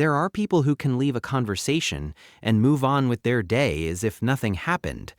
There are people who can leave a conversation and move on with their day as if nothing happened.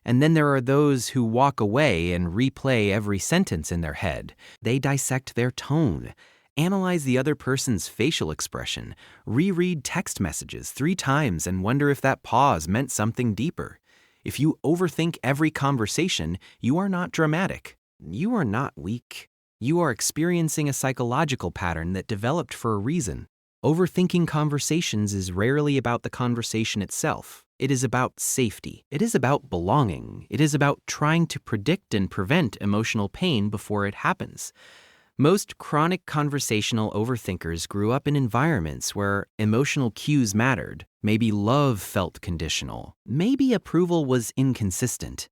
And then there are those who walk away and replay every sentence in their head. They dissect their tone, analyze the other person's facial expression, reread text messages 3 times and wonder if that pause meant something deeper. If you overthink every conversation, you are not dramatic. You are not weak. You are experiencing a psychological pattern that developed for a reason. Overthinking conversations is rarely about the conversation itself. It is about safety. It is about belonging. It is about trying to predict and prevent emotional pain before it happens. Most chronic conversational overthinkers grew up in environments where emotional cues mattered. Maybe love felt conditional. Maybe approval was inconsistent.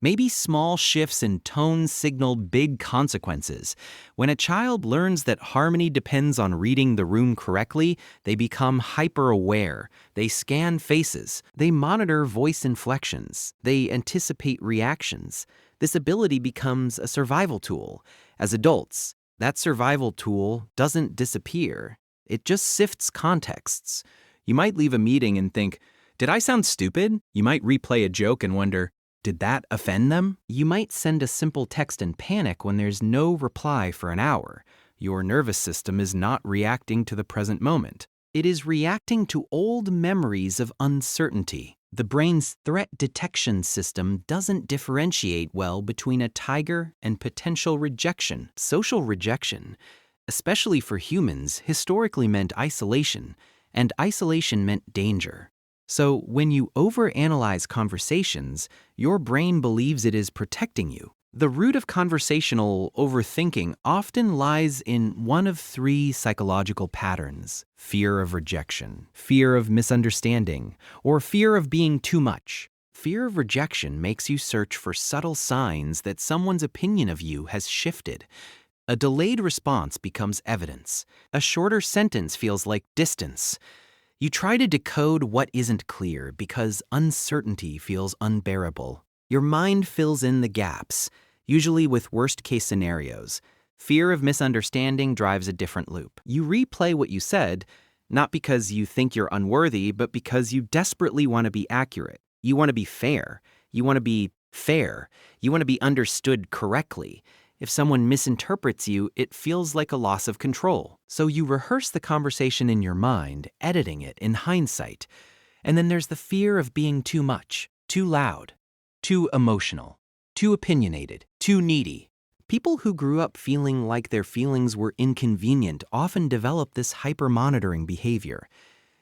Maybe small shifts in tone signaled big consequences. When a child learns that harmony depends on reading the room correctly, they become hyper-aware. They scan faces. They monitor voice inflections. They anticipate reactions. This ability becomes a survival tool. As adults, that survival tool doesn't disappear. It just sifts contexts. You might leave a meeting and think, "Did I sound stupid?" You might replay a joke and wonder, "Did that offend them?" You might send a simple text and panic when there's no reply for an hour. Your nervous system is not reacting to the present moment. It is reacting to old memories of uncertainty. The brain's threat detection system doesn't differentiate well between a tiger and potential rejection. Social rejection, especially for humans, historically meant isolation, and isolation meant danger. So when you overanalyze conversations, your brain believes it is protecting you. The root of conversational overthinking often lies in one of 3 psychological patterns: fear of rejection, fear of misunderstanding, or fear of being too much. Fear of rejection makes you search for subtle signs that someone's opinion of you has shifted. A delayed response becomes evidence. A shorter sentence feels like distance. You try to decode what isn't clear because uncertainty feels unbearable. Your mind fills in the gaps, usually with worst-case scenarios. Fear of misunderstanding drives a different loop. You replay what you said, not because you think you're unworthy, but because you desperately want to be accurate. You want to be fair. You want to be fair. You want to be understood correctly. If someone misinterprets you, it feels like a loss of control. So you rehearse the conversation in your mind, editing it in hindsight. And then there's the fear of being too much, too loud, too emotional, too opinionated, too needy. People who grew up feeling like their feelings were inconvenient often develop this hyper-monitoring behavior.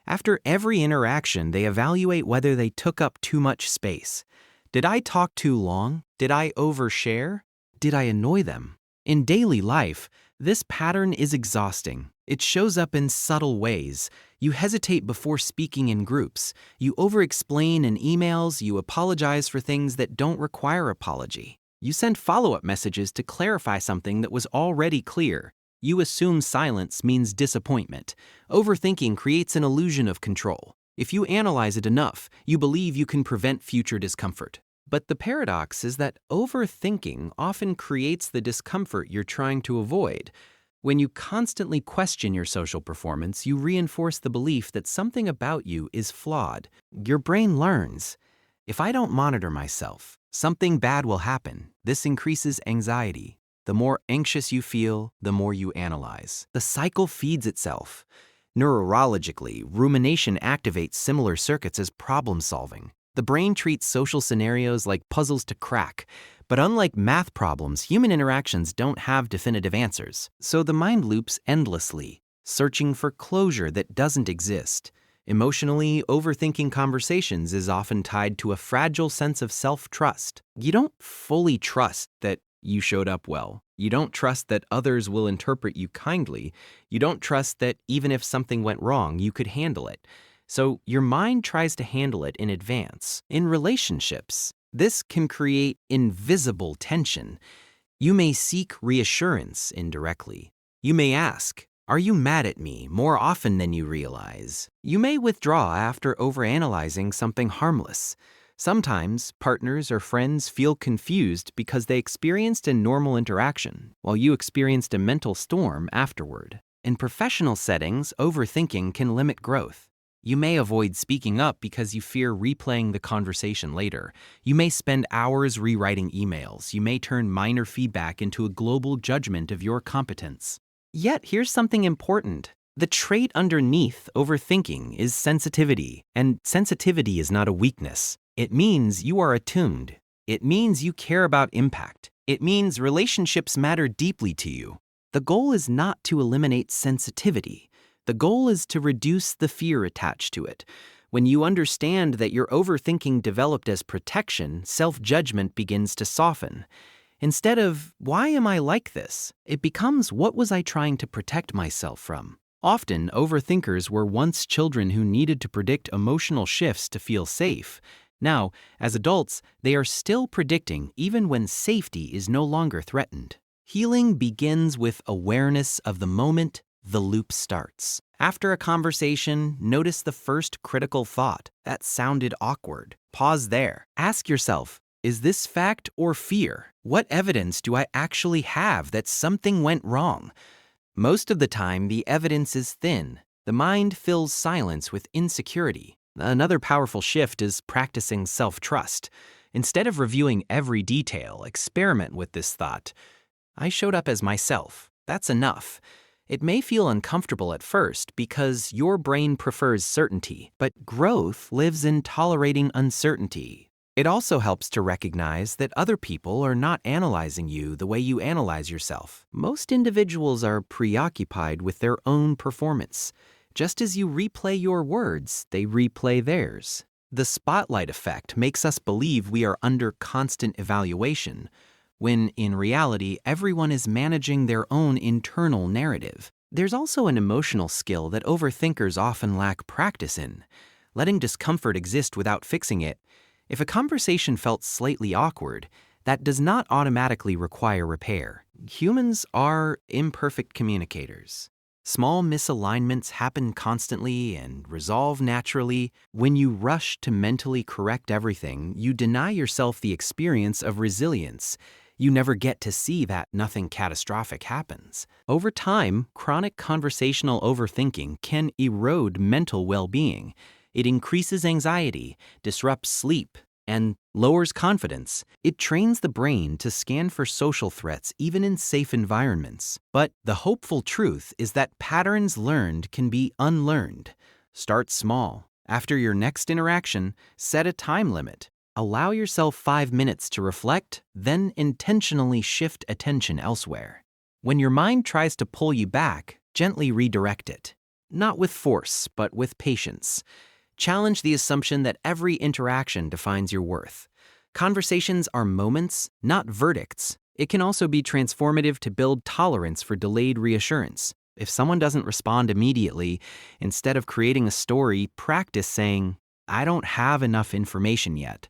After every interaction, they evaluate whether they took up too much space. Did I talk too long? Did I overshare? Did I annoy them? In daily life, this pattern is exhausting. It shows up in subtle ways. You hesitate before speaking in groups. You over-explain in emails. You apologize for things that don't require apology. You send follow-up messages to clarify something that was already clear. You assume silence means disappointment. Overthinking creates an illusion of control. If you analyze it enough, you believe you can prevent future discomfort. But the paradox is that overthinking often creates the discomfort you're trying to avoid. When you constantly question your social performance, you reinforce the belief that something about you is flawed. Your brain learns, if I don't monitor myself, something bad will happen. This increases anxiety. The more anxious you feel, the more you analyze. The cycle feeds itself. Neurologically, rumination activates similar circuits as problem solving. The brain treats social scenarios like puzzles to crack, but unlike math problems, human interactions don't have definitive answers. So the mind loops endlessly, searching for closure that doesn't exist. Emotionally, overthinking conversations is often tied to a fragile sense of self-trust. You don't fully trust that you showed up well. You don't trust that others will interpret you kindly. You don't trust that even if something went wrong, you could handle it. So your mind tries to handle it in advance. In relationships, this can create invisible tension. You may seek reassurance indirectly. You may ask, "Are you mad at me?" more often than you realize. You may withdraw after overanalyzing something harmless. Sometimes partners or friends feel confused because they experienced a normal interaction, while you experienced a mental storm afterward. In professional settings, overthinking can limit growth. You may avoid speaking up because you fear replaying the conversation later. You may spend hours rewriting emails. You may turn minor feedback into a global judgment of your competence. Yet, here's something important. The trait underneath overthinking is sensitivity, and sensitivity is not a weakness. It means you are attuned. It means you care about impact. It means relationships matter deeply to you. The goal is not to eliminate sensitivity. The goal is to reduce the fear attached to it. When you understand that your overthinking developed as protection, self-judgment begins to soften. Instead of, why am I like this? It becomes, what was I trying to protect myself from? Often, overthinkers were once children who needed to predict emotional shifts to feel safe. Now, as adults, they are still predicting even when safety is no longer threatened. Healing begins with awareness of the moment the loop starts. After a conversation, notice the first critical thought. That sounded awkward. Pause there. Ask yourself, is this fact or fear? What evidence do I actually have that something went wrong? Most of the time, the evidence is thin. The mind fills silence with insecurity. Another powerful shift is practicing self-trust. Instead of reviewing every detail, experiment with this thought. I showed up as myself. That's enough. It may feel uncomfortable at first because your brain prefers certainty, but growth lives in tolerating uncertainty. It also helps to recognize that other people are not analyzing you the way you analyze yourself. Most individuals are preoccupied with their own performance. Just as you replay your words, they replay theirs. The spotlight effect makes us believe we are under constant evaluation, when in reality, everyone is managing their own internal narrative. There's also an emotional skill that overthinkers often lack practice in, letting discomfort exist without fixing it. If a conversation felt slightly awkward, that does not automatically require repair. Humans are imperfect communicators. Small misalignments happen constantly and resolve naturally. When you rush to mentally correct everything, you deny yourself the experience of resilience. You never get to see that nothing catastrophic happens. Over time, chronic conversational overthinking can erode mental well-being. It increases anxiety, disrupts sleep, and lowers confidence. It trains the brain to scan for social threats even in safe environments. But the hopeful truth is that patterns learned can be unlearned. Start small. After your next interaction, set a time limit. Allow yourself 5 minutes to reflect, then intentionally shift attention elsewhere. When your mind tries to pull you back, gently redirect it. Not with force, but with patience. Challenge the assumption that every interaction defines your worth. Conversations are moments, not verdicts. It can also be transformative to build tolerance for delayed reassurance. If someone doesn't respond immediately, instead of creating a story, practice saying, I don't have enough information yet.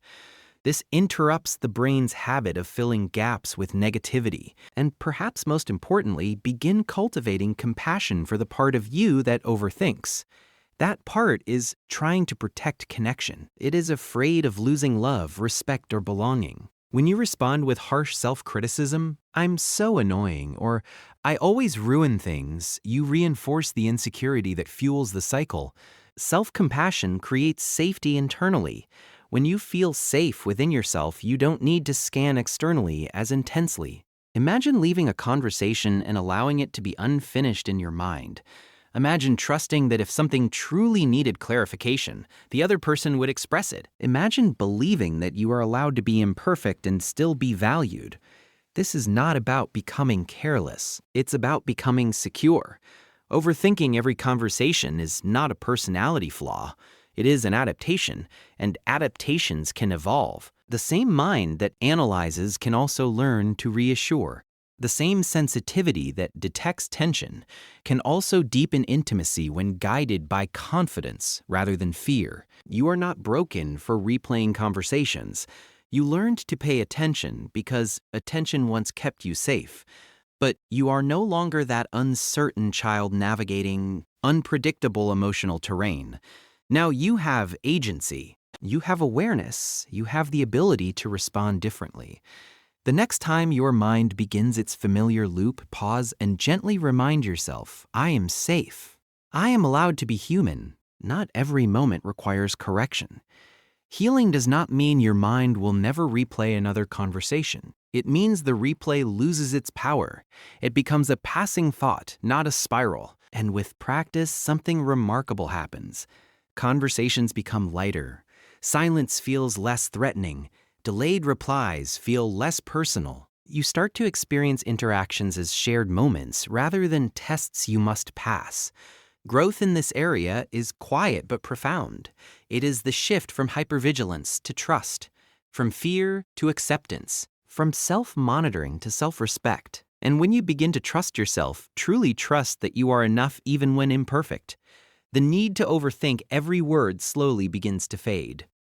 This interrupts the brain's habit of filling gaps with negativity, and perhaps most importantly, begin cultivating compassion for the part of you that overthinks. That part is trying to protect connection. It is afraid of losing love, respect, or belonging. When you respond with harsh self-criticism, I'm so annoying, or I always ruin things, you reinforce the insecurity that fuels the cycle. Self-compassion creates safety internally. When you feel safe within yourself, you don't need to scan externally as intensely. Imagine leaving a conversation and allowing it to be unfinished in your mind. Imagine trusting that if something truly needed clarification, the other person would express it. Imagine believing that you are allowed to be imperfect and still be valued. This is not about becoming careless. It's about becoming secure. Overthinking every conversation is not a personality flaw. It is an adaptation, and adaptations can evolve. The same mind that analyzes can also learn to reassure. The same sensitivity that detects tension can also deepen intimacy when guided by confidence rather than fear. You are not broken for replaying conversations. You learned to pay attention because attention once kept you safe. But you are no longer that uncertain child navigating unpredictable emotional terrain. Now you have agency. You have awareness. You have the ability to respond differently. The next time your mind begins its familiar loop, pause and gently remind yourself, I am safe. I am allowed to be human. Not every moment requires correction. Healing does not mean your mind will never replay another conversation. It means the replay loses its power. It becomes a passing thought, not a spiral. And with practice, something remarkable happens. Conversations become lighter. Silence feels less threatening. Delayed replies feel less personal. You start to experience interactions as shared moments rather than tests you must pass. Growth in this area is quiet but profound. It is the shift from hypervigilance to trust, from fear to acceptance, from self-monitoring to self-respect. And when you begin to trust yourself, truly trust that you are enough even when imperfect, the need to overthink every word slowly begins to fade.